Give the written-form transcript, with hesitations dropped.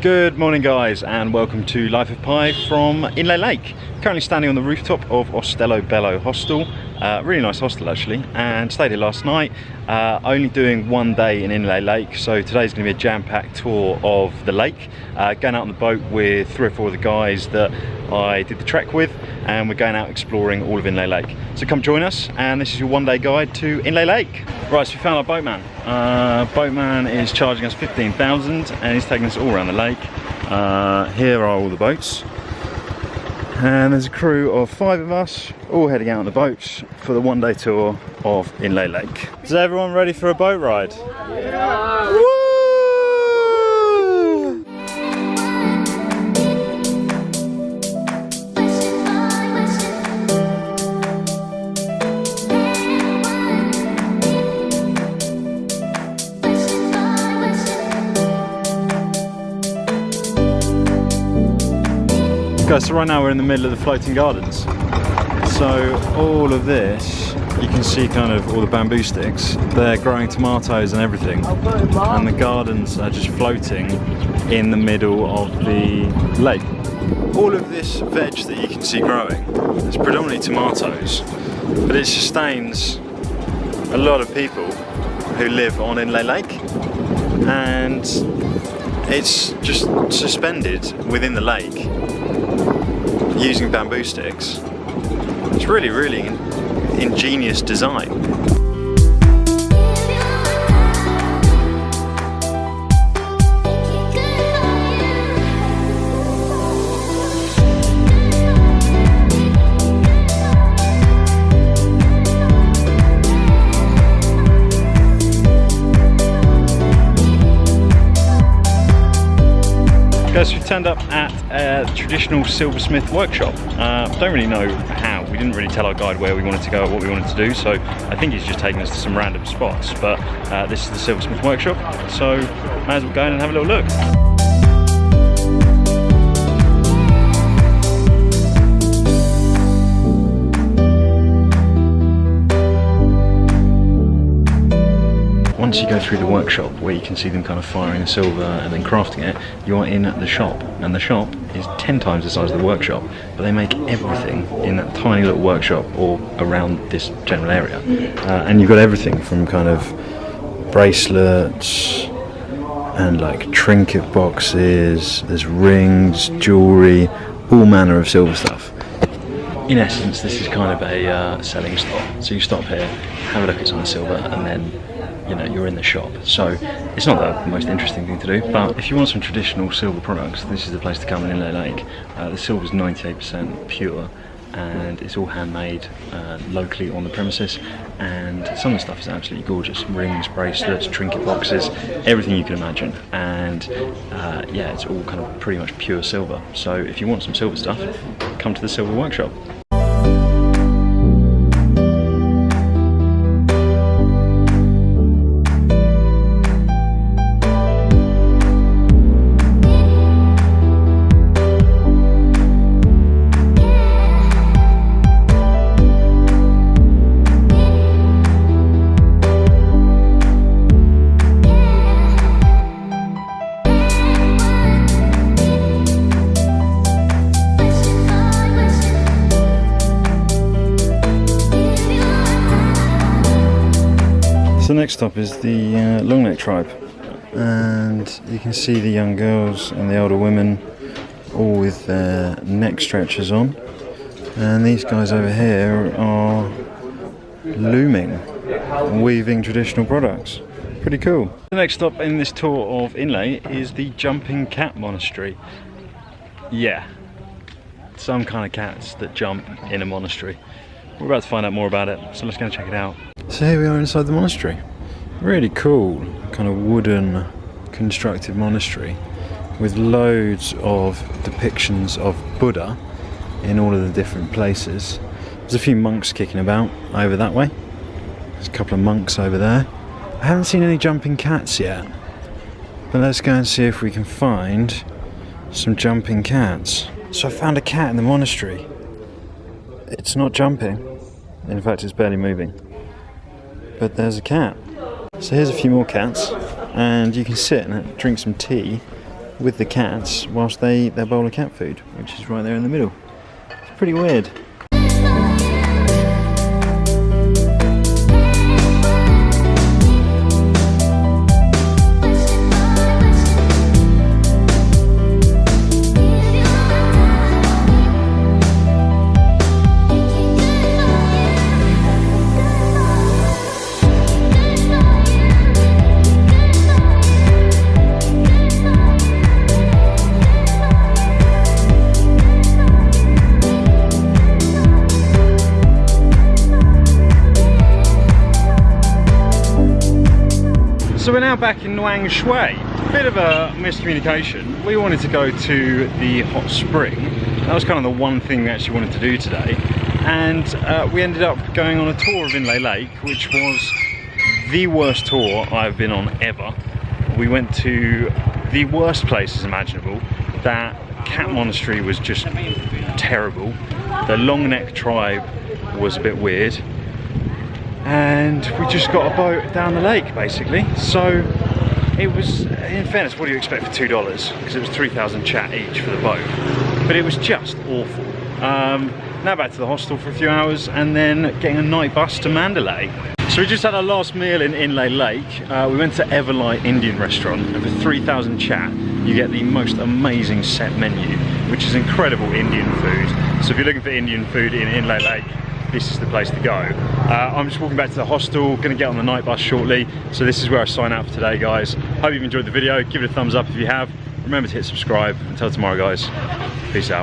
Good morning guys, and welcome to Life of Pi from Inle Lake. Currently standing on the rooftop of Ostello Bello Hostel. Really nice hostel actually, and stayed here last night. Only doing one day in Inle Lake, so today's going to be a jam-packed tour of the lake. Going out on the boat with 3 or 4 of the guys that I did the trek with, and we're going out exploring all of Inle Lake. So come join us, and this is your one-day guide to Inle Lake. Right, so we found our boatman. Boatman is charging us 15,000 and he's taking us all around the lake. Here are all the boats. And there's a crew of 5 of us, all heading out on the boats for the one-day tour of Inle Lake. Is everyone ready for a boat ride? Yeah! Woo! Guys, so right now we're in the middle of the floating gardens. So all of this, you can see kind of all the bamboo sticks. They're growing tomatoes and everything. And the gardens are just floating in the middle of the lake. All of this veg that you can see growing is predominantly tomatoes, but it sustains a lot of people who live on Inle Lake. And it's just suspended within the lake using bamboo sticks. It's really ingenious design. Guys, we turned up at a traditional silversmith workshop. Don't really know how. We didn't really tell our guide where we wanted to go or what we wanted to do, so I think he's just taking us to some random spots. But this is the silversmith workshop, so might as well go in and have a little look. Once you go through the workshop where you can see them kind of firing the silver and then crafting it, you are in the shop, and the shop is 10 times the size of the workshop, but they make everything in that tiny little workshop or around this general area. And you've got everything from kind of bracelets and like trinket boxes, there's rings, jewellery, all manner of silver stuff. In essence, this is kind of a selling stop. So you stop here, have a look at some of the silver, and then you're in the shop. So it's not the most interesting thing to do, but if you want some traditional silver products, this is the place to come in Inle Lake. The silver is 98% pure, and it's all handmade locally on the premises, and some of the stuff is absolutely gorgeous. Rings, bracelets, trinket boxes, everything you can imagine, and yeah, it's all kind of pretty much pure silver. So if you want some silver stuff, come to the silver workshop. So next stop is the Long Neck tribe, and you can see the young girls and the older women all with their neck stretchers on, and these guys over here are looming, weaving traditional products. Pretty cool. The next stop in this tour of Inle is the Jumping Cat Monastery. Yeah, some kind of cats that jump in a monastery. We're about to find out more about it, so let's go and check it out. So here we are inside the monastery. Really cool, kind of wooden constructed monastery with loads of depictions of Buddha in all of the different places. There's a few monks kicking about over that way. There's a couple of monks over there. I haven't seen any jumping cats yet, but let's go and see if we can find some jumping cats. So I found a cat in the monastery. It's not jumping, in fact it's barely moving, but there's a cat. So here's a few more cats, and you can sit and drink some tea with the cats whilst they eat their bowl of cat food, which is right there in the middle. It's pretty weird. So we're now back in Nuang Shui. Bit of a miscommunication. We wanted to go to the hot spring. That was kind of the one thing we actually wanted to do today. And we ended up going on a tour of Inle Lake, which was the worst tour I've been on ever. We went to the worst places imaginable. That cat monastery was just terrible. The long neck tribe was a bit weird. And we just got a boat down the lake basically. So it was, in fairness, what do you expect for $2? Because it was 3,000 chat each for the boat. But it was just awful. Now back to the hostel for a few hours and then getting a night bus to Mandalay. So we just had our last meal in Inle Lake. We went to Everlight Indian restaurant, and for 3,000 chat you get the most amazing set menu, which is incredible Indian food. So if you're looking for Indian food in Inle Lake, this is the place to go. I'm just walking back to the hostel, gonna get on the night bus shortly. So this is where I sign out for today, guys. Hope you've enjoyed the video. Give it a thumbs up if you have. Remember to hit subscribe. Until tomorrow, guys. Peace out.